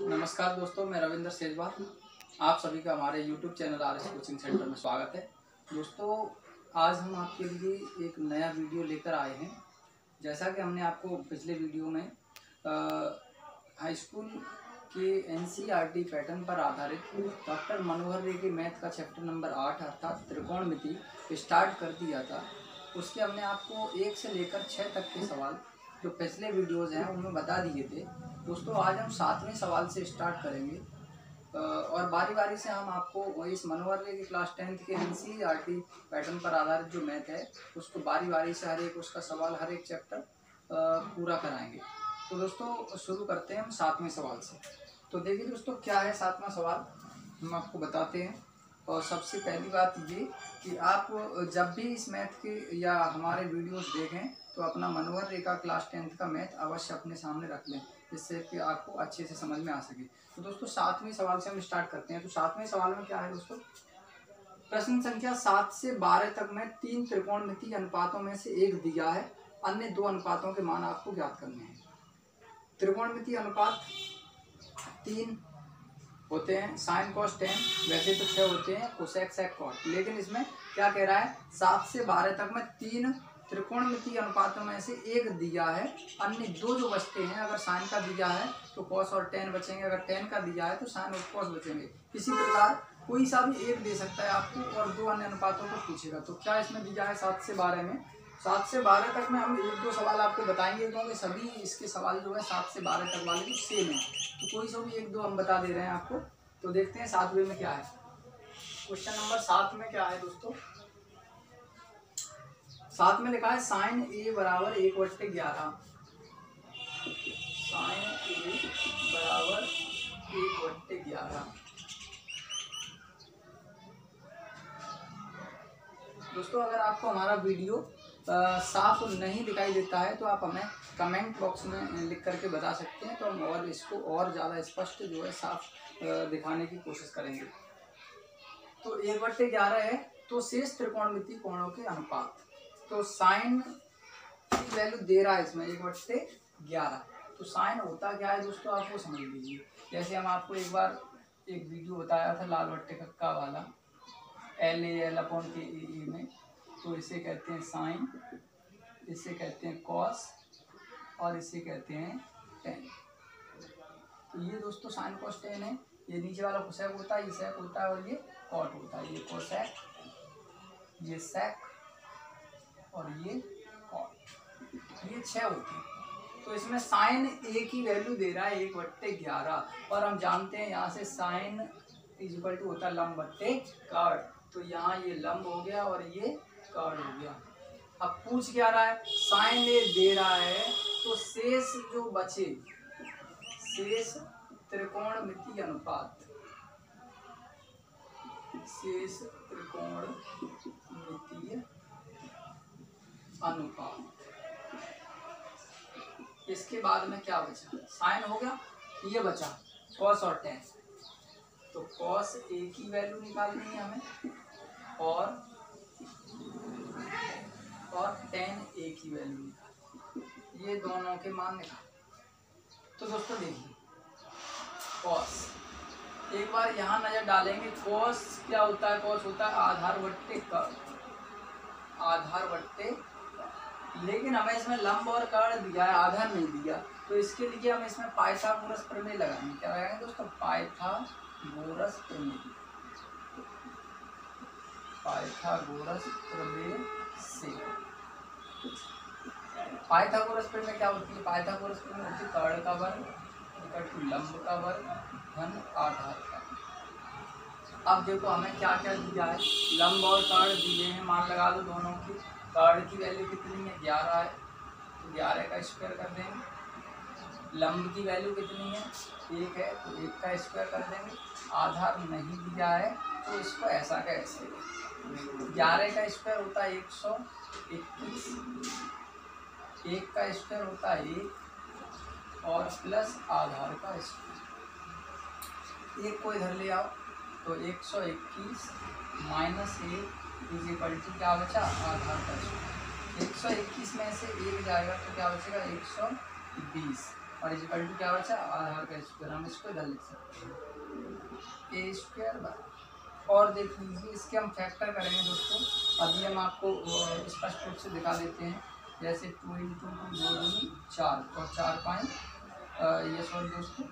नमस्कार दोस्तों, मैं रविंद्र सेजवार। आप सभी का हमारे YouTube channel RS coaching centre में स्वागत है। दोस्तों, आज हम आपके लिए एक नया वीडियो लेकर आए हैं। जैसा कि हमने आपको पिछले वीडियो में हाई स्कूल के NCERT पैटर्न पर आधारित डॉक्टर मनोहर रे के मैथ का चैप्टर नंबर 8 अर्थात त्रिकोणमिति स्टार्ट कर दिया था। उसके हमने आपको 1 से लेकर 6 तक के सवाल जो पिछले वीडियोज़ हैं उनमें बता दिए थे। दोस्तों, आज हम 7वें सवाल से स्टार्ट करेंगे और बारी बारी से हम आपको इस मनोहर रे के क्लास 10th के NCERT पैटर्न पर आधारित जो मैथ है उसको बारी बारी से हर एक उसका सवाल, हर एक चैप्टर पूरा कराएंगे। तो दोस्तों, शुरू करते हैं हम 7वें सवाल से। तो देखिए दोस्तों, क्या है 7वां सवाल, हम आपको बताते हैं। और सबसे पहली बात ये कि आप जब भी इस मैथ के या हमारे वीडियोस देखें तो अपना मनोहर रे का क्लास 10th का मैथ अवश्य अपने सामने रख लें, जिससे कि आपको अच्छे से समझ में आ सके। तो दोस्तों, 7वें सवाल से हम स्टार्ट करते हैं। तो 7वें सवाल में क्या है दोस्तों, प्रश्न संख्या 7 से 12 तक में 3 त्रिकोणमितीय अनुपातों में से एक दिया है, अन्य 2 अनुपातों के मान आपको ज्ञात करने हैं। त्रिकोणमितीय अनुपात 3 होते हैं, साइन कॉस टेन, वैसे तो 6 होते हैं, कोसेक सेक कॉट, लेकिन इसमें क्या कह रहा है, 7 से 12 तक में 3 त्रिकोणमितीय अनुपातों में से एक दिया है, अन्य 2 जो बचते हैं, अगर साइन का दिया है तो कॉस और टेन बचेंगे, अगर टेन का दिया है तो साइन और कॉस बचेंगे। इसी प्रकार कोई सा भी एक दे सकता है आपको और 2 अन्य अनुपातों को पूछेगा। तो क्या इसमें दिया है 7 से 12 में, 7 से 12 तक में हम 1-2 सवाल आपको बताएंगे, क्योंकि सभी इसके सवाल जो है 7 से 12 तक वाले जो सेम है, तो कोई सा भी 1-2 हम बता दे रहे हैं आपको। तो देखते हैं 7वें में क्या है। क्वेश्चन नंबर 7 में क्या है दोस्तों, 7 में लिखा है साइन ए बराबर 1/11, साइन ए बराबर 1/11। दोस्तों, अगर आपको हमारा वीडियो साफ नहीं दिखाई देता है तो आप हमें कमेंट बॉक्स में लिख करके बता सकते हैं, तो हम और इसको और ज़्यादा स्पष्ट जो है साफ दिखाने की कोशिश करेंगे। तो 1/11 है, तो शेष त्रिकोणमितीय कोणों के अनुपात। तो साइन की वैल्यू दे रहा है इसमें 1/11, तो साइन होता क्या है दोस्तों, आपको समझ लीजिए। जैसे हम आपको एक बार एक वीडियो बताया था लाल बट्टे कक्का वाला, LAL/KE में, तो इसे कहते हैं साइन, इसे कहते हैं कॉस और इसे कहते हैं टेन। तो ये दोस्तों साइन कॉस टेन है। ये नीचे वाला कोसेक होता है, ये सेक होता है और ये कॉट होता है। ये कोसेक, ये सेक और ये कॉट, ये 6 होते हैं। तो इसमें साइन ए की वैल्यू दे रहा है 1/11, और हम जानते हैं यहाँ से साइन इक्वल टू होता है लंब बट्टे कर्ड। तो यहाँ ये लंब हो गया और ये कर्ड हो गया। अब पूछ क्या रहा है, साइन ए दे रहा है, तो शेष जो बचे, शेष त्रिकोणमितीय अनुपात, शेष त्रिकोणमितीय अनुपात, इसके बाद में क्या बचा, साइन हो गया, ये बचा कॉस और टेन। तो कॉस ए की वैल्यू निकालनी है हमें और टेन ए की वैल्यू निकालनी, ये दोनों के मान निकाल। तो दोस्तों देखिए, कॉस एक बार यहाँ नजर डालेंगे, कॉस क्या होता है, कॉस होता है आधार बट्टे कर्ड, आधार बट्टे, लेकिन हमें इसमें लंब और कर्ड दिया है, आधार नहीं दिया, तो इसके लिए हम इसमें पाइथागोरस प्रमेय लगाएंगे। क्या लगाएंगे दोस्तों, पाइथागोरस प्रमेय, पाइथागोरस प्रमेय से। पाइथागोरस प्रमेय क्या होती है, पाइथागोरस प्रमेय होती है कर्ड का वर्ग इक्वल टू लंब का वर्ग धन आधार का। अब देखो हमें क्या क्या दिया है, लंब और कर्ड दिए हैं, मान लगा दो दोनों की। कर्ड की वैल्यू कितनी है, 11 है, तो 11 का स्क्वायर कर देंगे। लंब की वैल्यू कितनी है, 1 है, तो 1 का स्क्वायर कर देंगे। आधार नहीं दिया है तो इसको ऐसा का ऐसे, 11 का स्क्वायर होता है 121, 1 का स्क्वायर होता है 1 और प्लस आधार का स्क्वायर, 1 को इधर ले आओ, तो 121 माइनस 1 इज इक्वल टू क्या बचा, आधार का स्क्वायर। 121 में से 1 जाएगा तो क्या बचेगा 120, और इक्वल टू क्या बचा, आधार का स्क्वायर। हम इसको इधर लिख सकते हैं ए स्क्वायर बाय। और देख लीजिए इसके हम फैक्टर करेंगे दोस्तों। अभी हम आपको स्पष्ट रूप से दिखा देते हैं। जैसे 2 इंटू 2 2 दूनी 4 और 4 5 ये सॉरी दोस्तों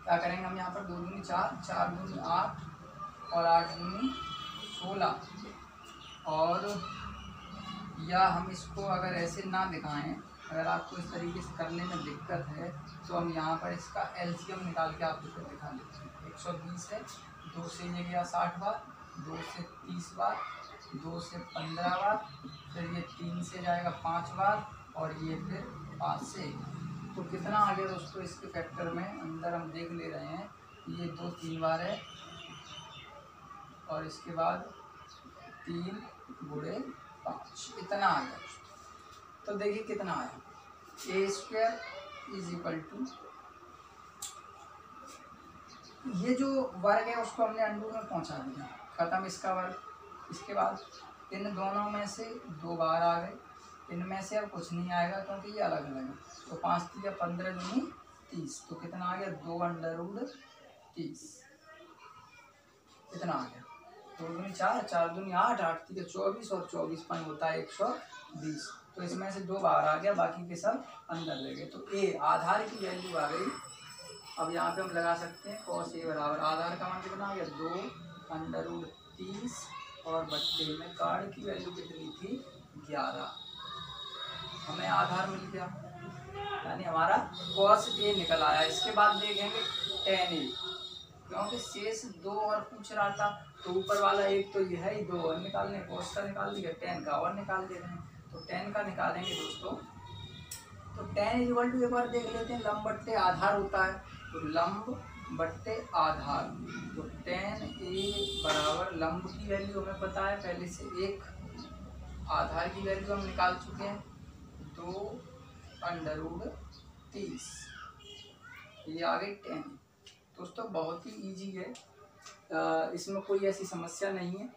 क्या करेंगे हम यहाँ पर 2 दूनी 4 4 दूनी 8 और 8 दूनी 16। और या हम इसको अगर ऐसे ना दिखाएं, अगर आपको इस तरीके से करने में दिक्कत है तो हम यहाँ पर इसका एलसीएम निकाल के आपको दिखा देते हैं। 120 है, 2 से ये गया 60 बार, 2 से 30 बार, 2 से 15 बार, फिर ये 3 से जाएगा 5 बार और ये फिर 5 से 1। तो कितना आ गया दोस्तों इसके फैक्टर में, अंदर हम देख ले रहे हैं ये 2 3 बार है और इसके बाद 3 गुणे 5 इतना आ गया। तो देखिए कितना आया, ए स्क्वायर इज इक्वल टू ये जो वर्ग है उसको हमने अंडू में पहुंचा दिया, खत्म इसका वर्ग। इसके बाद इन दोनों में से 2 बार आ गए, इनमें से अब कुछ नहीं आएगा क्योंकि ये अलग अलग है। तो 5 3 15 दूनी 30, तो कितना आ गया 2 अंडर रूट 30 इतना आ गया। 2 दूनी 4 4 दूनी 8 8 3 24 और 24 5 होता है 120। तो इसमें से 2 बाहर आ गया, बाकी के सब अंदर ले गए। तो ए आधार की वैल्यू आ गई। अब यहाँ पे हम लगा सकते हैं cos ए बराबर आधार का मान कितना आ गया 2 अंडर रूट 30 और बट्टे में कार्ड की वैल्यू कितनी थी 11। हमें आधार मिल गया, यानी हमारा cos ए निकल आया। इसके बाद देखेंगे tan ए, क्योंकि शेष 2 और पूछ रहा था तो ऊपर वाला एक तो यह है ही, 2 और निकालने, cos का निकाल दिया, tan का और निकाल दे रहे हैं। तो tan का निकालेंगे दोस्तों। तो tan इक्वल टू एक बार देख लेते हैं, लंब बट्टे आधार होता है। तो लंब बट्टे आधार, तो tan ए बराबर लंब की वैल्यू हमें पता है पहले से 1, आधार की वैल्यू हम निकाल चुके हैं 2 अंडर रूट 30, ये आ गई tan। दोस्तों बहुत ही इजी है, इसमें कोई ऐसी समस्या नहीं है।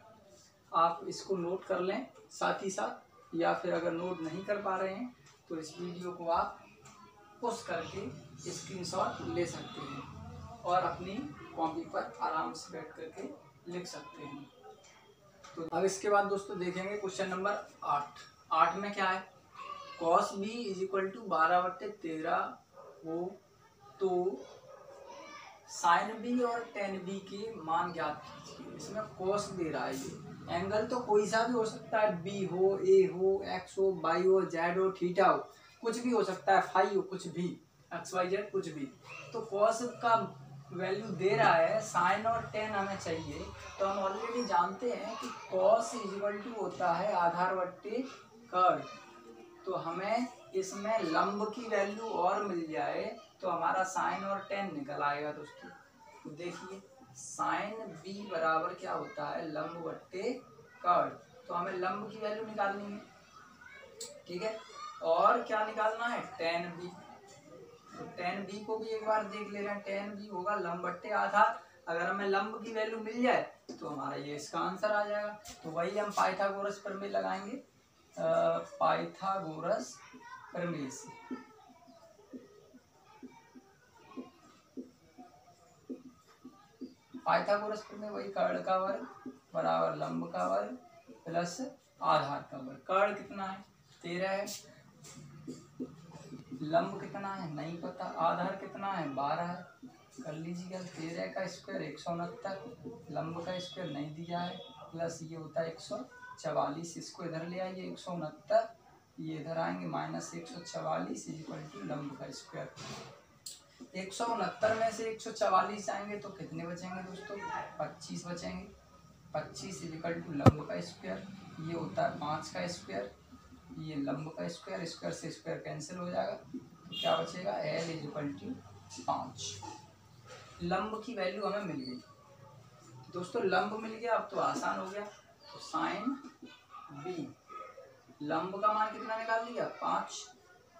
आप इसको नोट कर लें साथ ही साथ, या फिर अगर नोट नहीं कर पा रहे हैं तो इस वीडियो को आप पॉज करके स्क्रीनशॉट ले सकते हैं और अपनी कॉपी पर आराम से बैठ करके लिख सकते हैं। तो अब इसके बाद दोस्तों देखेंगे क्वेश्चन नंबर 8 में क्या है, cos b is equal to 12/13 हो तो साइन बी और टेन बी के मान ज्ञात कीजिए। इसमें cos दे रहा है, ये एंगल तो कोई सा भी हो सकता है, बी हो, ए हो, एक्स हो, वाई हो, जेड हो, थीटा हो, कुछ भी हो सकता है, फाई हो, कुछ भी, एक्स वाई जेड कुछ भी। तो cos का वैल्यू दे रहा है, साइन और टेन हमें चाहिए। तो हम ऑलरेडी जानते हैं कि cos इज इक्वल टू होता है आधार बट्टे कर्ड। तो हमें इसमें लंब की वैल्यू और मिल जाए तो हमारा साइन और टेन निकल आएगा दोस्तों। तो देखिए साइन बी बराबर क्या होता है लंब बट्टे कर्ड। तो हमें लंब की वैल्यू निकालनी है, ठीक है, और क्या निकालना है टेन बी। तो टेन बी को भी एक बार देख ले रहे हैं, टेन बी होगा लंब बट्टे आधार। अगर हमें लंब की वैल्यू मिल जाए तो हमारा ये इसका आंसर आ जाएगा। तो वही हम पाइथागोरस प्रमेय लगाएंगे, पाइथागोरस प्रमेय से। पाइथागोरस प्रमेय वही कर्ण का वर्ग बराबर लंब का वर्ग प्लस आधार का वर्ग। कर्ण कितना है 13 है, लंब कितना है नहीं पता, आधार कितना है 12 है, कर लीजिएगा। 13 का स्क्वायर 169, लंब का स्क्वायर नहीं दिया है, प्लस ये होता है 144। इसको इधर ले आइए 169, ये इधर आएंगे माइनस 144 इक्वल टू लंब का स्क्वायर। 169 में से 144 आएंगे तो कितने बचेंगे दोस्तों 25 बचेंगे। 25 इक्वल टू लंब का स्क्वायर, ये होता है 5 का स्क्वायर, ये लंब का स्क्वायर, स्क्वायर से स्क्वायर कैंसिल हो जाएगा। तो क्या बचेगा L इक्वल टू 5। लंब की वैल्यू हमें मिल गई दोस्तों, लंब मिल गया, अब तो आसान हो गया। तो साइन बी लंब का मान कितना निकाल दिया 5,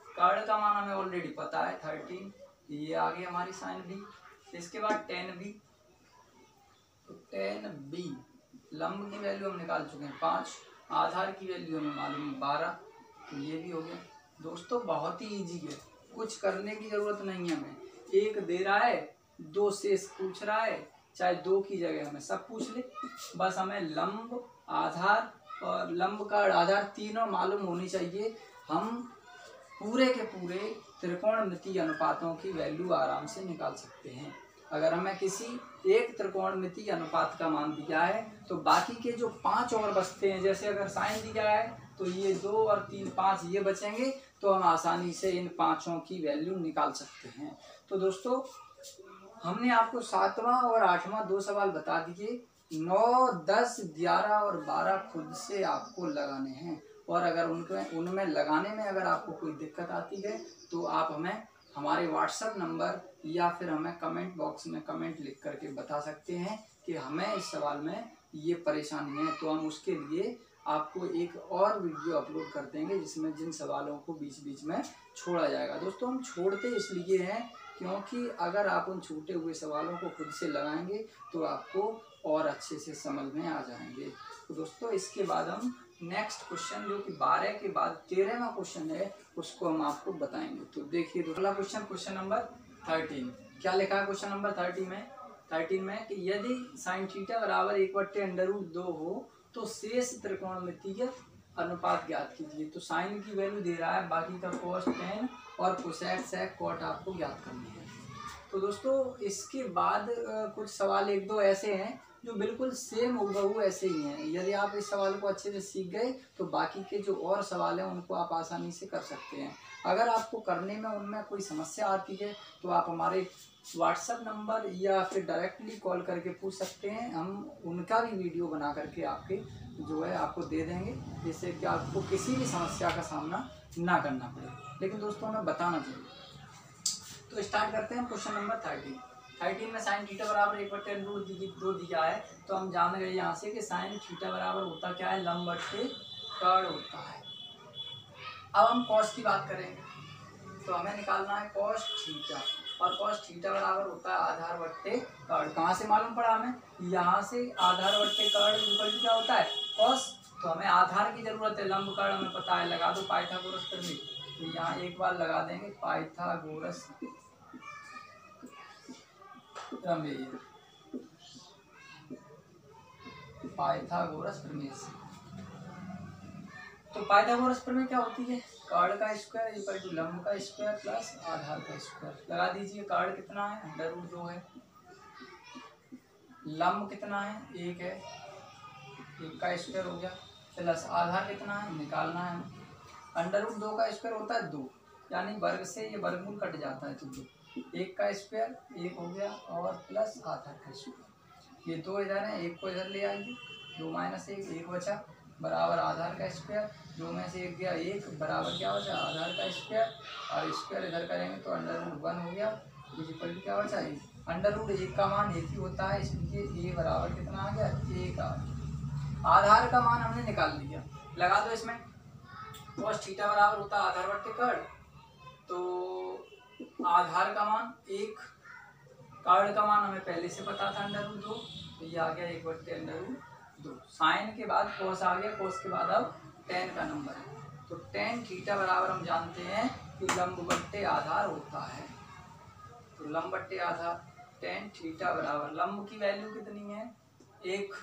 कर्ण का मान हमें ऑलरेडी पता है 13, ये आ गई हमारी साइन बी। इसके बाद टेन बी, तो टेन बी लंब की वैल्यू हम निकाल चुके हैं 5, आधार की वैल्यू हमें मालूम 12, तो ये भी हो गया। दोस्तों बहुत ही इजी है, कुछ करने की जरूरत नहीं है हमें। एक दे रहा है, 2 शेष पूछ रहा है, चाहे 2 की जगह हमें सब पूछ ले, बस हमें लंब, आधार और लंब का आधार तीनों मालूम होनी चाहिए। हम पूरे के पूरे त्रिकोणमितीय अनुपातों की वैल्यू आराम से निकाल सकते हैं। अगर हमें किसी एक त्रिकोणमितीय अनुपात का मान दिया है तो बाकी के जो 5 और बचते हैं, जैसे अगर साइन दिया है तो ये 2 और 3 5 ये बचेंगे, तो हम आसानी से इन 5 की वैल्यू निकाल सकते हैं। तो दोस्तों हमने आपको 7वां और 8वां 2 सवाल बता दिए। 9, 10, 11 और 12 खुद से आपको लगाने हैं, और अगर उनमें लगाने में अगर आपको कोई दिक्कत आती है तो आप हमें हमारे व्हाट्सएप नंबर या फिर हमें कमेंट बॉक्स में कमेंट लिख करके बता सकते हैं कि हमें इस सवाल में ये परेशानी है, तो हम उसके लिए आपको एक और वीडियो अपलोड कर देंगे जिसमें जिन सवालों को बीच बीच में छोड़ा जाएगा। दोस्तों हम छोड़ते इसलिए हैं क्योंकि अगर आप उन छूटे हुए सवालों को खुद से लगाएंगे तो आपको और अच्छे से समझ में आ जाएंगे। तो दोस्तों इसके बाद हम नेक्स्ट क्वेश्चन जो कि 12 के बाद 13वां क्वेश्चन है उसको हम आपको बताएंगे। तो देखिए अगला क्वेश्चन नंबर 13 क्या लिखा है क्वेश्चन नंबर 13 में कि यदि साइन थीटा बराबर 1/√2 हो तो शेष त्रिकोणमितीय अनुपात ज्ञात कीजिए। तो साइन की वैल्यू दे रहा है, बाकी का cos, tan और कोसेक, सेक, कॉट आपको ज्ञात करनी है। तो दोस्तों इसके बाद कुछ सवाल 1-2 ऐसे हैं जो बिल्कुल सेम हूबहू ऐसे ही हैं। यदि आप इस सवाल को अच्छे से सीख गए तो बाकी के जो और सवाल हैं उनको आप आसानी से कर सकते हैं। अगर आपको करने में उनमें कोई समस्या आती है तो आप हमारे व्हाट्सएप नंबर या फिर डायरेक्टली कॉल करके पूछ सकते हैं। हम उनका भी वीडियो बना करके आपके जो है आपको दे देंगे, जिससे कि आपको किसी भी समस्या का सामना ना करना पड़े। लेकिन दोस्तों हमें बताना चाहिए। तो स्टार्ट करते हैं क्वेश्चन नंबर 13 में साइन थीटा बराबर 1/√2 दिया है। तो हम जान गए यहाँ से कि साइन थीटा बराबर होता क्या है, लंब बटे कर्ण होता है। अब हम कॉस की बात करेंगे तो हमें निकालना है कॉस थीटा, और कॉस थीटा बराबर होता है आधार बट्टे कर्ण। कहाँ से मालूम पड़ा हमें, यहाँ से आधार बट्टे कर्ण क्या होता है, कॉस। तो हमें आधार की जरूरत है, लंब कर्ण हमें पता है, लगा दो पाइथागोरस प्रमेय। तो यहाँ एक बार लगा देंगे पाइथागोरस प्रमेय, पाइथागोरस प्रमेय से। तो पाइथागोरस प्रमेय क्या होती है, कर्ण का स्क्वायर इक्वल टू लंब का स्क्वायर प्लस आधार का स्क्वायर। लगा दीजिए, कर्ण कितना है, √2 है, लंब कितना है, 1 है, 1 का स्क्वायर हो गया, प्लस आधार कितना है निकालना है। √2 का स्क्वायर होता है 2, यानी वर्ग से ये वर्गमूल कट जाता है तो 2, 1 का स्क्वायर 1 हो गया और प्लस आधार का स्क्वायर। ये 2 इधर है, 1 को इधर ले आएंगे, 2 - 1 बचा, बराबर आधार का स्क्वायर, 2 में से 1 गया 1, बराबर क्या बचा आधार का स्क्वायर, और स्क्वायर इधर करेंगे तो √1 हो गया, इक्वल टू क्या बचा 1। √1 का मान 1 ही होता है, इसलिए a बराबर कितना आ गया 1 आ गया। आधार का मान हमने निकाल लिया, लगा दो इसमें। cos थीटा बराबर होता है आधार बट्टे कर्ण, तो आधार का मान 1, कर्ण का मान हमें पहले से पता था √2, तो ये आ गया 1/√2। साइन के बाद cos आ गया, cos के बाद अब tan का नंबर है। तो tan थीटा बराबर हम जानते हैं कि लंब बट्टे आधार होता है। तो लंब बट्टे आधार, tan थीटा बराबर लंब की वैल्यू कितनी है 1,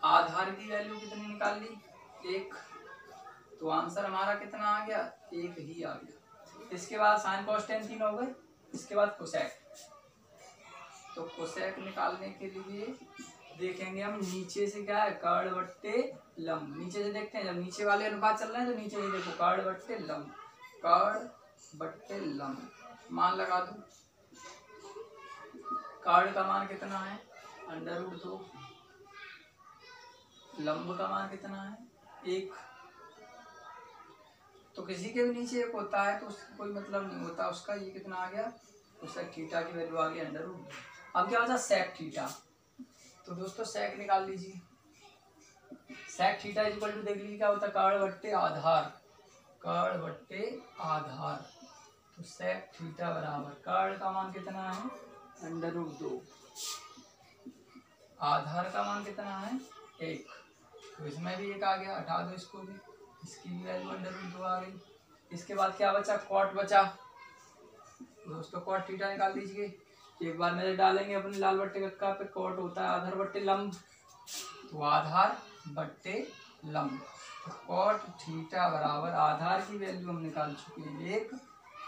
आधार की वैल्यू कितनी निकाल ली 1, तो आंसर हमारा कितना आ गया 1 ही आ गया। इसके बाद साइन cos tan 3 हो गए। इसके बाद कोसेक, तो कोसेक निकालने के लिए देखेंगे हम नीचे से क्या है, कर्ण बट्टे लंब। नीचे से देखते हैं, जब नीचे वाले अनुपात चल रहे हैं तो नीचे से देखो कर्ण बट्टे लंब, कर्ण बट्टे लंब, मान लगा दो। कर्ण का मान कितना है √2, लंब का मान कितना है 1। तो किसी के भी नीचे 1 होता है तो उसका कोई मतलब नहीं होता उसका। ये कितना आ गया, कोसेक थीटा की वैल्यू आ गई √2। अब क्या बचा सेक थीटा, तो दोस्तों सेक निकाल लीजिए। सेक थीटा इक्वल टू देख लीजिए क्या होता है, कर्ण बट्टे आधार, कर्ण बट्टे आधार। तो सेक थीटा बराबर कर्ण का मान कितना है √2, आधार का मान कितना है 1, तो इसमें भी 1 आ गया, हटा दो इसको भी, इसकी भी वैल्यू √2 आ गई। इसके बाद क्या बचा, कॉट बचा। दोस्तों कॉट थीटा निकाल दीजिए। एक बार नजर डालेंगे अपने लाल बट्टे कक्का पे, कॉट होता है आधार बट्टे लंब, तो आधार बट्टे लंब। तो कॉट थीटा बराबर आधार की वैल्यू हम निकाल चुके हैं 1,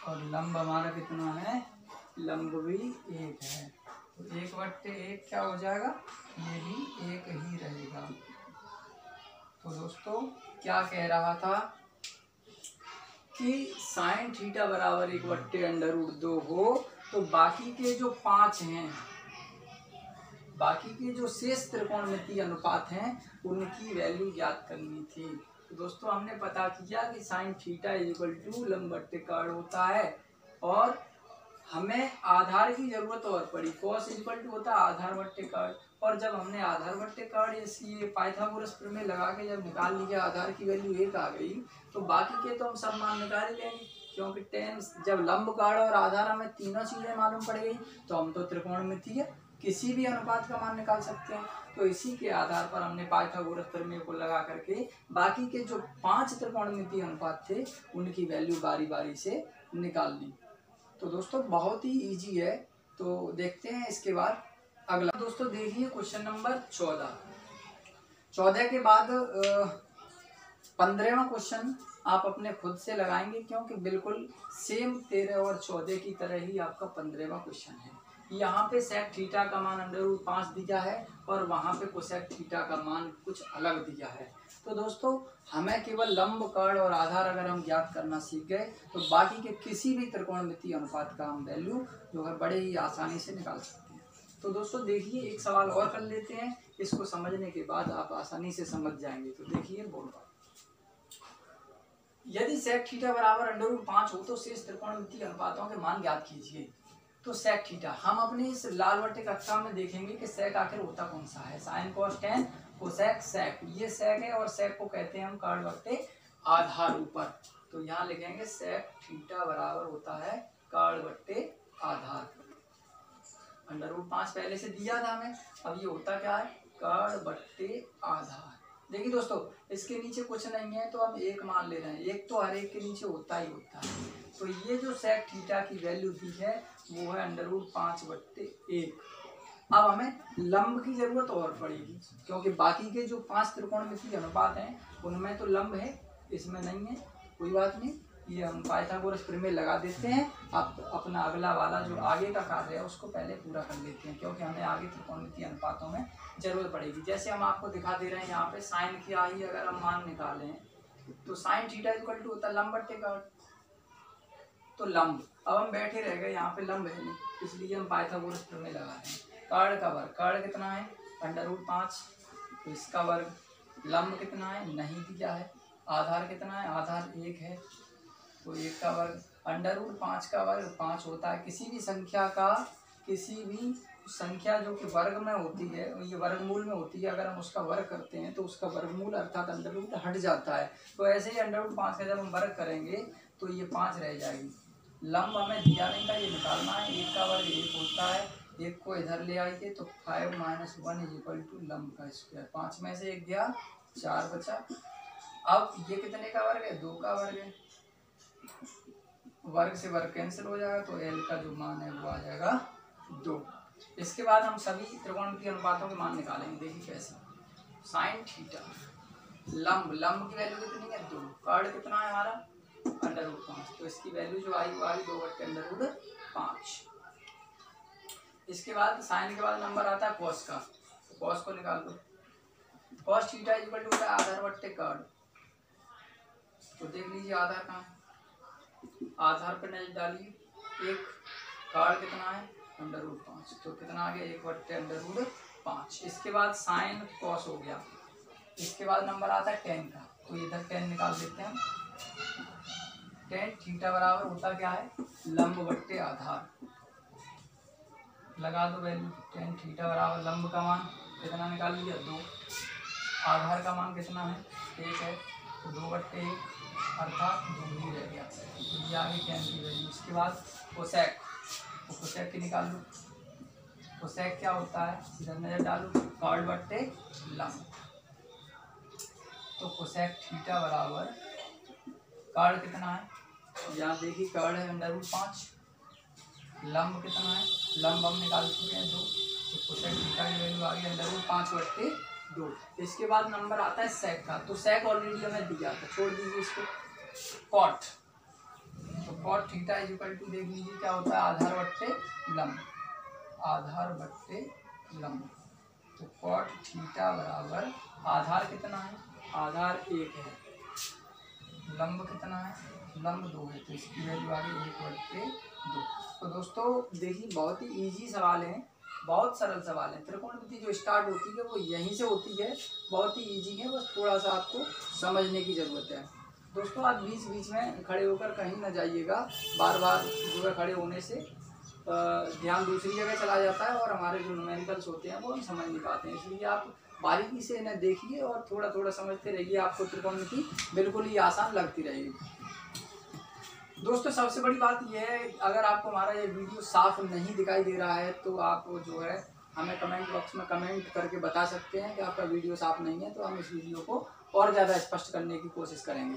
और लंब हमारा कितना है, लंब भी 1 है। तो 1/1 क्या हो जाएगा, ये भी 1 ही रहेगा। तो दोस्तों क्या कह रहा था कि साइन थीटा बराबर 1/√2 हो तो बाकी के जो 5 हैं, बाकी के जो शेष त्रिकोणमितीय अनुपात हैं उनकी वैल्यू ज्ञात करनी थी। तो दोस्तों हमने पता किया कि साइन थीटा = लंब बट्टे कर्ण होता है, और हमें आधार की जरूरत और पड़ी, कॉस = होता है आधार बट्टे कर्ण। और जब हमने आधार बट्टे कर्ण ये पाइथागोरस प्रमेय लगा के जब निकाल लिया, आधार की वैल्यू 1 आ गई, तो बाकी के तो हम सब मान निकाल लेंगे, क्योंकि टेन जब लंब कर्ण और आधार हमें तीनों चीजें मालूम पड़ गई तो हम तो त्रिकोणमितीय किसी भी अनुपात का मान निकाल सकते हैं। तो इसी के आधार पर हमने पाइथागोरस प्रमेय को लगा करके बाकी के जो 5 त्रिकोणमितीय अनुपात थे उनकी वैल्यू बारी बारी से निकाल ली। तो दोस्तों बहुत ही इजी है। तो देखते हैं इसके बाद अगला। दोस्तों देखिए क्वेश्चन नंबर 14 के बाद 15वां क्वेश्चन आप अपने खुद से लगाएंगे, क्योंकि बिल्कुल सेम 13 और 14 की तरह ही आपका 15वां क्वेश्चन है। यहाँ पे सेक थीटा का मान √5 दिया है और वहाँ पे कोसेक थीटा का मान कुछ अलग दिया है। तो दोस्तों हमें केवल लंब कर्ण और आधार अगर हम ज्ञात करना सीख गए तो बाकी के किसी भी त्रिकोणमितीय अनुपात का हम वैल्यू जो है बड़े ही आसानी से निकाल सकते हैं। तो दोस्तों देखिए एक सवाल और कर लेते हैं, इसको समझने के बाद आप आसानी से समझ जाएंगे। तो देखिए बोल रहा, यदि सेक थीटा बराबर √5 हो तो शेष त्रिकोणमितीय अनुपातों के मान ज्ञात कीजिए। तो सेक थीटा हम अपने इस लाल बट्टे कक्षा में देखेंगे कि सेक आखिर होता कौन सा है, sine cos tan cosec sec, ये सेक है और सेक को कहते हैं हम कर्ण बट्टे आधार ऊपर। तो यहाँ लिखेंगे सेक थीटा बराबर होता है कर्ण बट्टे आधार। √5 पहले से दिया था हमें, अब ये होता क्या है, कर्ण बट्टे आधार। देखिए दोस्तों इसके नीचे कुछ नहीं है तो हम 1 मान ले रहे हैं, 1 तो हर एक के नीचे होता ही होता है। तो ये जो सेक थीटा की वैल्यू दी है वो है √5/1। अब हमें लंब की जरूरत और पड़ेगी, क्योंकि बाकी के जो 5 त्रिकोणमितीय अनुपात हैं उनमें तो लंब है, इसमें नहीं है, कोई बात नहीं, ये हम पाइथागोरस प्रमेय लगा देते हैं। अब अपना अगला वाला जो आगे का कार्य है उसको पहले पूरा कर लेते हैं, क्योंकि हमें आगे त्रिकोणमितीय अनुपातों में जरूरत पड़ेगी। जैसे हम आपको दिखा दे रहे हैं यहाँ पे साइन की आई अगर हम मान निकालें तो साइन थीटा = होता है लंब बट्टे कर्ण। तो लंब, अब हम बैठे रह गए, यहाँ पे लंब है नहीं, इसलिए हम पाइथागोरस प्रमेय लगा रहे हैं। कर्ण का वर्ग, कर्ण कितना है √5, तो इसका वर्ग। लंब कितना है नहीं दिया है। आधार कितना है, आधार 1 है, तो 1 का वर्ग। √5 का वर्ग 5 होता है। किसी भी संख्या जो कि वर्ग में होती है, ये वर्गमूल में होती है, अगर हम उसका वर्ग करते हैं तो उसका वर्गमूल अर्थात अंडर हट जाता है। तो ऐसे ही √5 का जब हम वर्ग करेंगे तो ये 5 रह जाएगी। लंब हमें दिया नहीं था, ये निकालना है। 1 का वर्ग 1 होता है, 1 को इधर ले आइए तो 5 - 1 = लंब का स्क्वायर। 5 में से 1 गया, 4 बचा। अब ये कितने का वर्ग है, 2 का वर्ग है, वर्ग से वर्ग कैंसिल हो जाएगा, तो एल का जो मान है वो आ जाएगा 2। इसके बाद हम सभी त्रिकोणमितीय अनुपातों के मान निकालेंगे। देखिए कैसे, साइन थीटा लंब की वैल्यू कितनी है 2, कर्ण कितना है हमारा √5, तो इसकी वैल्यू जो आई वो आई 2/√5। इसके बाद साइन के बाद नंबर आता है कॉस का, तो कॉस को निकाल दो। कॉस थीटा = आधार बट्टे कर्ण। तो देख लीजिए आधार कहाँ है, आधार पर नजर डालिए, 1 कर्ण कितना है √5, तो कितना आ गया 1/√5। इसके बाद साइन कॉस हो गया। इसके बाद नंबर आता है टेन का, तो इधर टेन निकाल देते हैं। टेन थीटा बराबर होता क्या है, लंब बट्टे आधार। लगा दो वैल्यू, टेन थीटा बराबर लंब का मान कितना निकाल लिया 2, आधार का मान कितना है 1 है, तो 2/1 अर्थात 2 ही रह गया। तो ये आगे टेन की वैल्यू। इसके बाद कोसेक, तो कोसेक की निकाल लो। कोसेक क्या होता है, इधर नजर डालो, कर्ण बट्टे लंब। तो कोसेक थीटा बराबर कर्ण कितना है अब यहाँ देखिए कर्ण है √5, लंब कितना है, लंब हम निकाल चुके हैं 2, तो कोसेक थीटा की वैल्यू आ गई √5/2। इसके बाद नंबर आता है सेक का, तो सेक ऑलरेडी हमें दिया था, छोड़ दीजिए इसको। कॉट, तो cot theta is equal to देख लीजिए क्या होता है, आधार बट्टे लंब, आधार बट्टे लंब। तो कॉट थीटा बराबर आधार कितना है, आधार 1 है, लंब कितना है, लंब 2 है, तो इसकी वैल्यू आ गई 1/2। तो दोस्तों देखिए बहुत ही इजी सवाल है, बहुत सरल सवाल है। त्रिकोणमिति जो स्टार्ट होती है वो यहीं से होती है, बहुत ही इजी है, बस थोड़ा सा आपको समझने की ज़रूरत है। दोस्तों आप बीच बीच में खड़े होकर कहीं ना जाइएगा, बार बार जो है खड़े होने से ध्यान दूसरी जगह चला जाता है और हमारे जो न्यूमेरिकल्स होते हैं वो हम समझ नहीं पाते हैं। इसलिए आप बारीकी से इन्हें देखिए और थोड़ा थोड़ा समझते रहिए, आपको त्रिकोणमिति बिल्कुल ही आसान लगती रहेगी। दोस्तों सबसे बड़ी बात यह है, अगर आपको हमारा ये वीडियो साफ नहीं दिखाई दे रहा है तो आप जो है हमें कमेंट बॉक्स में कमेंट करके बता सकते हैं कि आपका वीडियो साफ नहीं है, तो हम इस वीडियो को और ज़्यादा स्पष्ट करने की कोशिश करेंगे।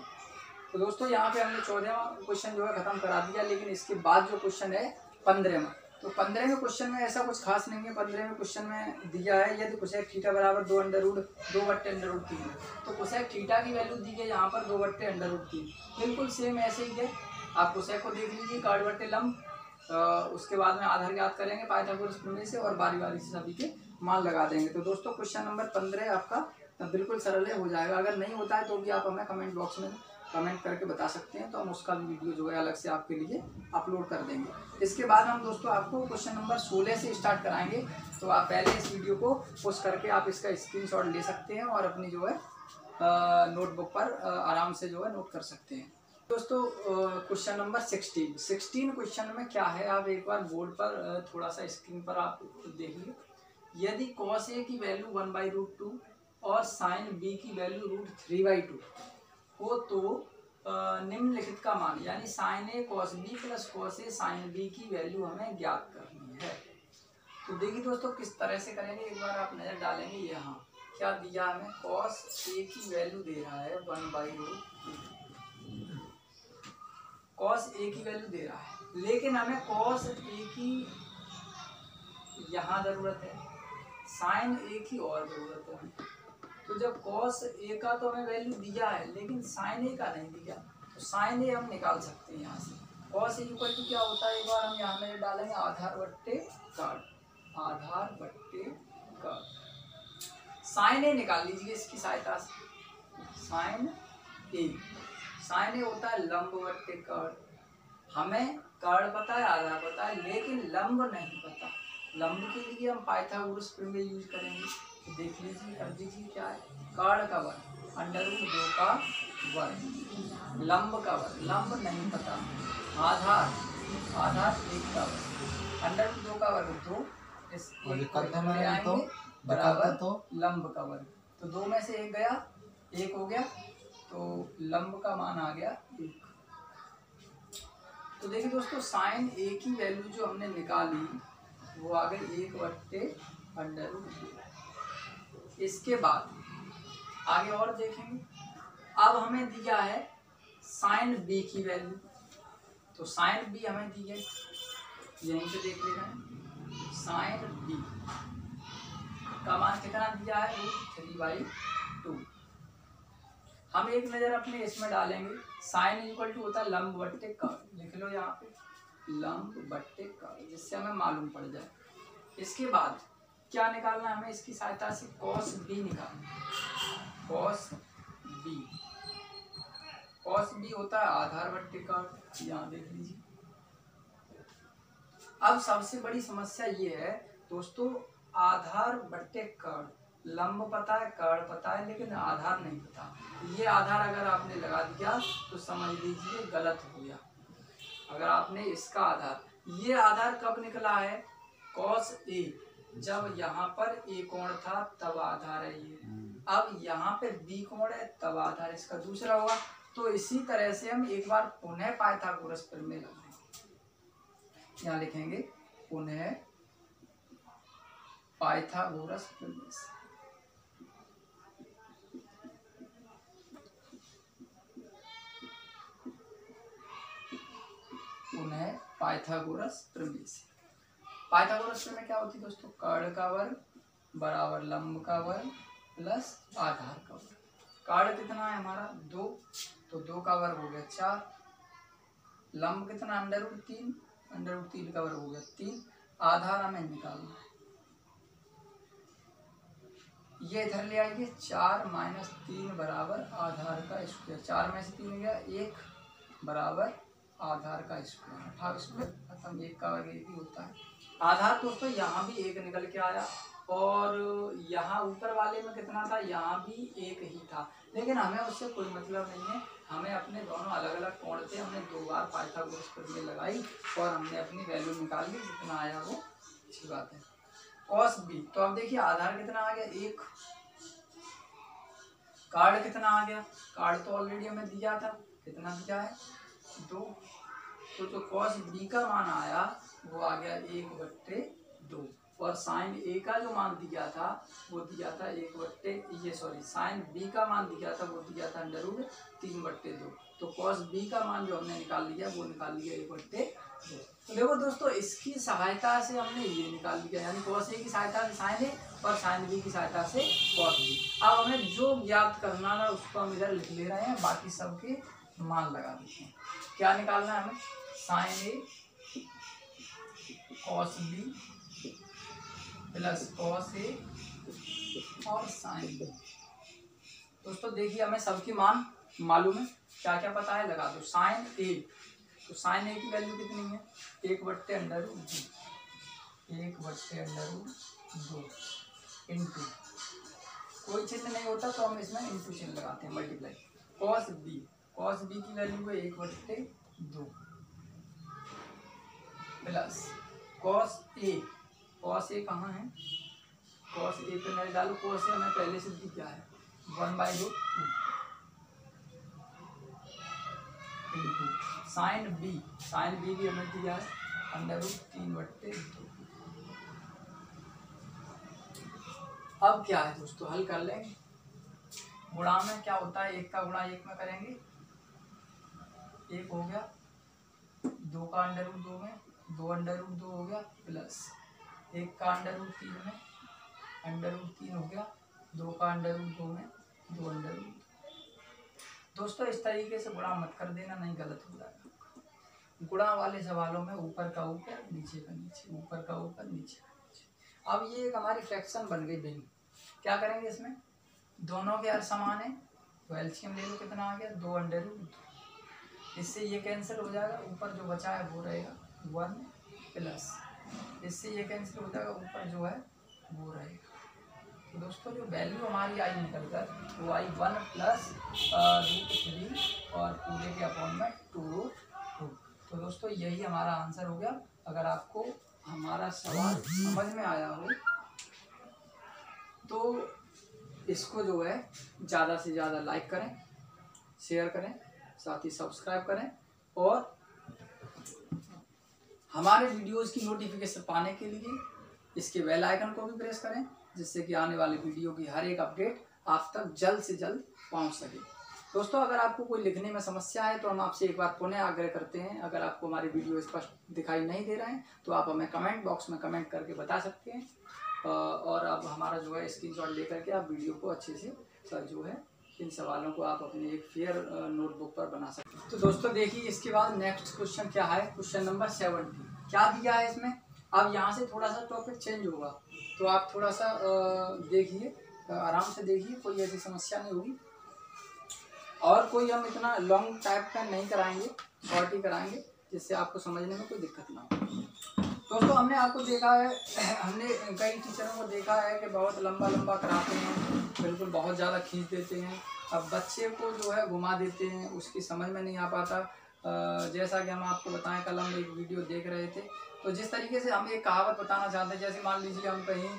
तो दोस्तों यहाँ पे हमने 14वां क्वेश्चन जो है ख़त्म करा दिया, लेकिन इसके बाद जो क्वेश्चन है 15वां, तो 15वें क्वेश्चन में ऐसा कुछ खास नहीं है। 15वें क्वेश्चन में दिया है यदि कोसेक थीटा बराबर 2/√3, तो कोसेक थीटा की वैल्यू दी है यहाँ पर 2/√3, बिल्कुल सेम ऐसे ही है। आप कोसेक को देख लीजिए, कर्ण बट्टे लंब, उसके बाद में आधार ज्ञात करेंगे पाइथागोरस प्रमेय से और बारी बारी से सभी के मान लगा देंगे। तो दोस्तों क्वेश्चन नंबर 15 आपका बिल्कुल सरल है, हो जाएगा। अगर नहीं होता है तो भी आप हमें कमेंट बॉक्स में कमेंट करके बता सकते हैं, तो हम उसका भी वीडियो जो है अलग से आपके लिए अपलोड कर देंगे। इसके बाद हम दोस्तों आपको क्वेश्चन नंबर 16 से स्टार्ट कराएंगे, तो आप पहले इस वीडियो को पोस्ट करके आप इसका स्क्रीनशॉट ले सकते हैं और अपनी जो है नोटबुक पर आराम से जो है नोट कर सकते हैं। दोस्तों क्वेश्चन नंबर 16 क्वेश्चन में क्या है, आप एक बार बोर्ड पर थोड़ा सा स्क्रीन पर आप देखिए। यदि cos A की वैल्यू 1/√2 और sin B की वैल्यू √3/2 हो तो निम्नलिखित का मान, यानी sin A cos B plus cos A sin B की वैल्यू हमें ज्ञात करनी है। तो देखिए दोस्तों किस तरह से करेंगे, एक बार आप नज़र डालेंगे। यहाँ क्या दिया हमें, cos A की वैल्यू दे रहा है 1/√2, cos A की वैल्यू दे रहा है, लेकिन हमें cos A की यहाँ ज़रूरत है, sin A की और ज़रूरत है। तो जब cos A का तो हमें वैल्यू दिया है लेकिन sin A का नहीं दिया, तो sin A हम निकाल सकते हैं यहाँ से। cos A इक्वल टू क्या होता है, एक बार हम यहाँ में डालेंगे आधार बट्टे कर्ण, आधार बट्टे कर्ण। sin A निकाल लीजिए इसकी सहायता से, sin A होता है लंब बट्टे कर्ण। हमें कर्ण पता है, आधार पता है, लेकिन लंब नहीं पता। लंब के लिए हम पाइथागोरस प्रमेय यूज करेंगे। तो देख लीजिए, कर दीजिए क्या है, कर्ण का वर्ग √2 का वर्ग, लंब का वर्ग, लंब नहीं पता, आधार 1 का वर्ग, √2 का वर्ग 2, इस एक को ले आएंगे बराबर लंब का वर्ग। तो 2 में से 1 गया, 1 हो गया, तो लंब का मान आ गया 1। तो देखिए दोस्तों sin A की वैल्यू जो हमने निकाली वो आ गई 1/√2। इसके बाद आगे और देखेंगे। अब हमें दिया है sin B की वैल्यू, तो sin B हमें दी है, यहीं पे देख लेना है। sin B का मान कितना दिया है, √3/2। हम एक नज़र अपने इसमें डालेंगे, sin इक्वल टू होता है लंब बट्टे कर्ण, लिख लो यहाँ पे लंब बट्टे कर्ण, जिससे हमें मालूम पड़ जाए। इसके बाद क्या निकालना है हमें, इसकी सहायता से cos B निकालना है। cos B होता है आधार बट्टे कर्ण, यहाँ देख लीजिए। अब सबसे बड़ी समस्या ये है दोस्तों, आधार बट्टे कर्ण, लंब पता है, कर्ण पता है, लेकिन आधार नहीं पता। ये आधार अगर आपने लगा दिया तो समझ लीजिए गलत हो गया। अगर आपने इसका आधार, ये आधार कब निकला है, cos A, जब यहाँ पर A कोण था तब आधार है ये, अब यहाँ पे B कोण है तब आधार इसका दूसरा हुआ। तो इसी तरह से हम एक बार पुनः पाइथागोरस प्रमेय लगाएंगे, यहाँ लिखेंगे पुनः पाइथागोरस प्रमेय। पुनः पाइथागोरस प्रमेय से। पाइथागोरस प्रमेय क्या होती है दोस्तों? कर्ण का वर्ग बराबर लंब का वर्ग प्लस आधार का वर्ग। कर्ण कितना है हमारा 2, तो 2 का वर्ग हो गया 4, लंब कितना √3, √3 का वर्ग हो गया 3, आधार हमें निकालना है। ये इधर ले आइए, 4 - 3 बराबर आधार का स्क्वायर। 4 में से 3 गया, 1 बराबर आधार का स्क्वायर। 18 स्क्वायर खत्म, 1 का वर्ग 1 ही होता है। आधार दोस्तों यहाँ भी 1 निकल के आया, और यहाँ ऊपर वाले में कितना था? यहाँ भी 1 ही था, लेकिन हमें उससे कोई मतलब नहीं है। हमें अपने दोनों अलग अलग कोण थे, हमने 2 बार पाइथागोरस प्रमेय लगाई और हमने अपनी वैल्यू निकाल ली, जितना आया वो अच्छी बात है। cos b, तो अब देखिए आधार कितना आ गया 1, कार्ड कितना आ गया? कार्ड तो ऑलरेडी हमें दिया था, कितना दिया है 2, तो जो cos b का मान आया वो आ गया 1/2, और साइन a का जो मान दिया था वो दिया था साइन b का मान दिया था वो दिया था √3/2, तो cos b का मान जो हमने निकाल लिया वो निकाल लिया 1/2। तो देखो दोस्तों, इसकी सहायता से हमने ये निकाल लिया, यानी cos a की सहायता से साइन a और साइन b की सहायता से cos b। अब हमें जो ज्ञात करना था उसको हम इधर लिख ले रहे हैं, बाकी सबके मान लगा देते हैं। क्या निकालना है हमें? Sine a cos b plus cos a और साइन b। दोस्तों देखिए, हमें सबकी मान मालूम है, क्या क्या पता है लगा दो। साइन a, तो साइन a की वैल्यू कितनी है? 1/√2, 1/√2 इंटू, कोई चिन्ह नहीं होता तो हम इसमें इंटू चिन्ह लगाते हैं, मल्टीप्लाई। cos b की वैल्यू है 1/2 प्लस cos a कहाँ है? cos a पे नहीं डालो, cos a हमें पहले से दी क्या है 1/2 इंटू साइन b भी हमें दिया है √3/2। अब क्या है दोस्तों, हल कर लेंगे। गुणा में क्या होता है? 1 का गुणा 1 में करेंगे, 1 हो गया, 2 का √2 में 2√2 हो गया, प्लस 1 का √3 में √3 हो गया, 2 का √2 में 2√2। दोस्तों इस तरीके से गुणा मत कर देना, नहीं गलत हो जाएगा। गुणा वाले सवालों में ऊपर का ऊपर नीचे का नीचे, ऊपर का ऊपर नीचे का नीचे। अब ये एक हमारी फ्रैक्शन बन गई भिन्न। क्या करेंगे इसमें? दोनों के हर समान है तो एलसीएम ले लो, कितना आ गया 2√2। इससे ये कैंसिल हो जाएगा, ऊपर जो बचा है वो रहेगा 1 प्लस, इससे ये कैंसिल हो जाएगा, ऊपर जो है वो रहेगा। तो दोस्तों जो वैल्यू हमारी आई निकल कर वो आई 1 प्लस √3 और पूरे के अपॉन में 2√2। तो दोस्तों यही हमारा आंसर हो गया। अगर आपको हमारा सवाल समझ में आया हो तो इसको जो है ज़्यादा से ज़्यादा लाइक करें, शेयर करें, साथ ही सब्सक्राइब करें, और हमारे वीडियोज़ की नोटिफिकेशन पाने के लिए इसके बेल आइकन को भी प्रेस करें, जिससे कि आने वाले वीडियो की हर एक अपडेट आप तक जल्द से जल्द पहुंच सके। दोस्तों अगर आपको कोई लिखने में समस्या है तो हम आपसे एक बार पुनः आग्रह करते हैं, अगर आपको हमारे वीडियो स्पष्ट दिखाई नहीं दे रहे हैं तो आप हमें कमेंट बॉक्स में कमेंट करके बता सकते हैं, और अब हमारा जो है स्क्रीनशॉट लेकर के आप वीडियो को अच्छे से जो है इन सवालों को आप अपने एक फेयर नोटबुक पर बना सकते हैं। तो दोस्तों देखिए इसके बाद नेक्स्ट क्वेश्चन क्या है, क्वेश्चन नंबर 70। क्या दिया है इसमें? अब यहाँ से थोड़ा सा टॉपिक चेंज होगा, तो आप थोड़ा सा देखिए, आराम से देखिए, कोई ऐसी समस्या नहीं होगी, और कोई हम इतना लॉन्ग टाइप का नहीं कराएंगे, शॉर्ट ही कराएंगे, जिससे आपको समझने में कोई दिक्कत ना हो। दोस्तों हमने आपको देखा है, हमने कई टीचरों को देखा है कि बहुत लंबा लंबा कराते हैं, बिल्कुल बहुत ज़्यादा खींच देते हैं, अब बच्चे को जो है घुमा देते हैं, उसकी समझ में नहीं आ पाता। जैसा कि हम आपको बताएं, कल हम एक वीडियो देख रहे थे, तो जिस तरीके से हम एक कहावत बताना चाहते हैं, जैसे मान लीजिए हम कहीं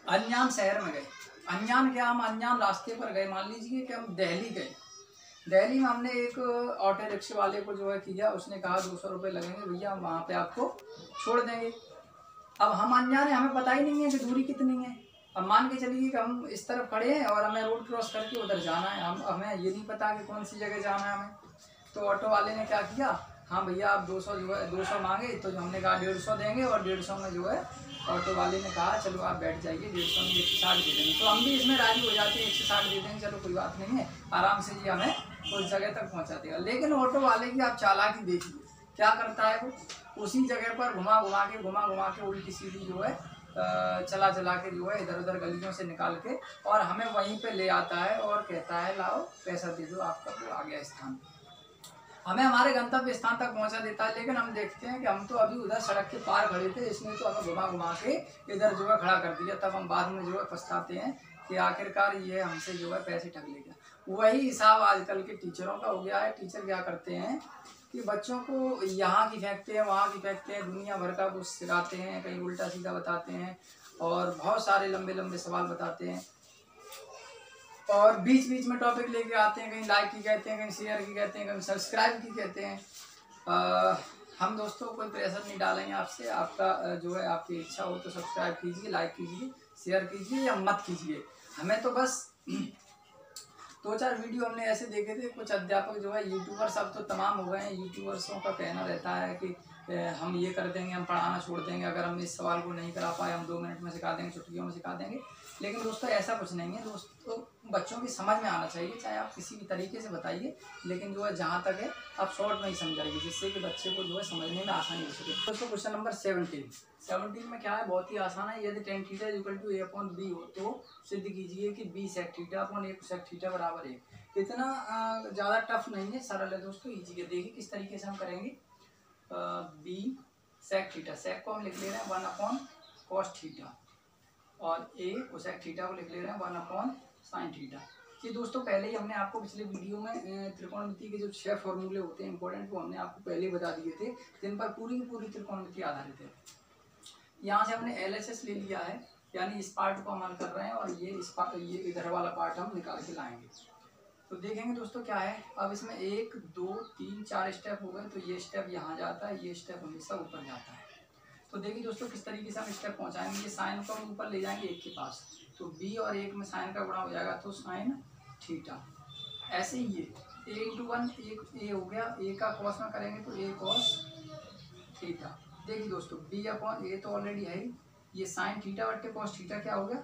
अनजान शहर में गए, अनजान क्या, हम अनजान रास्ते पर गए, मान लीजिए कि हम दिल्ली गए, दिल्ली में हमने एक ऑटो रिक्शे वाले को जो है किया, उसने कहा 200 रुपये लगेंगे भैया, हम वहाँ पे आपको छोड़ देंगे। अब हम अनजान है, हमें पता ही नहीं है कि दूरी कितनी है। अब मान के चलिए कि हम इस तरफ खड़े हैं और हमें रोड क्रॉस करके उधर जाना है, हमें ये नहीं पता कि कौन सी जगह जाना है हमें। तो ऑटो वाले ने क्या किया, हाँ भैया आप 200 जो है 200 मांगे, तो जो हमने कहा 150 देंगे, और 150 में जो है ऑटो वाले ने कहा चलो आप बैठ जाइए, 150 में 160 दे देंगे। तो हम भी इसमें राजी हो जाते हैं, 160 दे देंगे, चलो कोई बात नहीं है, आराम से ये हमें उस जगह तक पहुँचा देगा। लेकिन ऑटो वाले की आप चालाकी देखिए, क्या करता है वो, उसी जगह पर घुमा घुमा के उल्टी सीधी जो है चला के जो है इधर उधर गलियों से निकाल के, और हमें वहीं पे ले आता है और कहता है लाओ पैसा दे दो, आपका वो आ गया स्थान, हमें हमारे गंतव्य स्थान तक पहुंचा देता है। लेकिन हम देखते हैं कि हम तो अभी उधर सड़क के पार खड़े थे, इसने तो हमें घुमा के इधर जो है खड़ा कर दिया। तब हम बाद में जो है पछताते हैं कि आखिरकार ये हमसे जो है पैसे ठग ले गया। वही हिसाब आजकल के टीचरों का हो गया है। टीचर क्या करते हैं कि बच्चों को यहाँ की फेंकते हैं, वहाँ की फेंकते हैं, दुनिया भर का कुछ सिखाते हैं, कहीं उल्टा सीधा बताते हैं, और बहुत सारे लंबे लंबे सवाल बताते हैं, और बीच बीच में टॉपिक लेके आते हैं, कहीं लाइक की कहते हैं, कहीं शेयर की कहते हैं, कहीं सब्सक्राइब की कहते हैं। हम दोस्तों कोई प्रेशर नहीं डालेंगे आपसे, आपका जो है आपकी इच्छा हो तो सब्सक्राइब कीजिए, लाइक कीजिए, शेयर कीजिए या मत कीजिए। हमें तो बस 2-4 वीडियो हमने ऐसे देखे थे, कुछ अध्यापक जो है यूट्यूबर्स अब तो तमाम हो गए हैं, यूट्यूबर्सों का कहना रहता है कि हम ये कर देंगे, हम पढ़ाना छोड़ देंगे, अगर हम इस सवाल को नहीं करा पाए हम 2 मिनट में सिखा देंगे, चुटकियों में सिखा देंगे। लेकिन दोस्तों ऐसा कुछ नहीं है दोस्तों, बच्चों की समझ में आना चाहिए, चाहे आप किसी भी तरीके से बताइए, लेकिन जो है जहाँ तक है आप शॉर्ट में ही समझाइए, जिससे कि बच्चे को जो है समझने में आसानी हो सके। दोस्तों क्वेश्चन नंबर 17 में क्या है, बहुत ही आसान है। यदि tan थीटा = a/b हो तो सिद्ध कीजिए कि b sec theta upon a cosec theta बराबर 1। इतना ज़्यादा टफ नहीं है, सरल है दोस्तों, इजी है। देखिए किस तरीके से हम करेंगे। b sec थीटा, sec को हम लिख ले रहे हैं 1/cos थीटा, और a cosec थीटा को लिख ले रहे हैं 1/sin थीटा। ये दोस्तों पहले ही हमने आपको पिछले वीडियो में त्रिकोणमिति के जो 6 फॉर्मूले होते हैं इंपॉर्टेंट, वो हमने आपको पहले ही बता दिए थे, जिन पर पूरी की पूरी त्रिकोणमिति आधारित है। यहाँ से हमने LHS ले लिया है, यानी इस पार्ट को हम हल कर रहे हैं, और ये इधर वाला पार्ट हम निकाल के लाएंगे। तो देखेंगे दोस्तों क्या है। अब इसमें 1 2 3 4 स्टेप हो गए, तो ये स्टेप यहाँ जाता है, ये स्टेप हमेशा ऊपर जाता है। तो देखिए दोस्तों किस तरीके से हम स्टेप पहुँचाएंगे। ये साइन को हम ऊपर ले जाएंगे 1 के पास, तो b और 1 में साइन का गुणा हो जाएगा, तो साइन थीटा। ऐसे ही ये a/1 a हो गया, a का कॉस में करेंगे तो a cos थीटा। देखिए दोस्तों b/a तो ऑलरेडी है ही, ये साइन थीटा बट्टे कॉस थीटा क्या हो गया,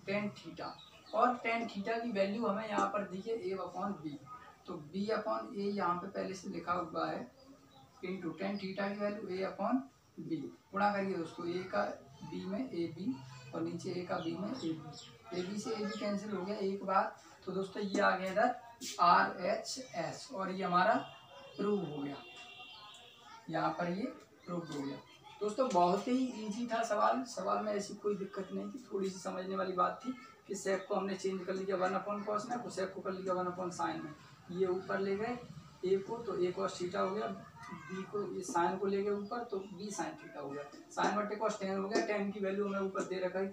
tan थीटा, और tan थीटा की वैल्यू हमें यहाँ पर दिखे a/b, तो b/a यहाँ पे पहले से लिखा हुआ है, इंटू tan थीटा की वैल्यू a/b। गुणा करिए दोस्तों, a का b में ab, और नीचे a का b में ab से ab कैंसिल हो गया एक बार, तो दोस्तों ये आ गया इधर RHS, और ये हमारा प्रूव हो गया, यहाँ पर ये प्रूव हो गया। दोस्तों बहुत ही इजी था सवाल में ऐसी कोई दिक्कत नहीं थी, थोड़ी सी समझने वाली बात थी कि सेक को हमने चेंज कर लिया 1/cos में, कोसेक को कर लिया 1/sin में, ये ऊपर ले गए a को, तो a cos थीटा हो गया, b को ये साइन को ले गए ऊपर, तो b sin थीटा हो गया, साइन बट्टे cos tan हो गया, tan की वैल्यू हमें ऊपर दे रखा है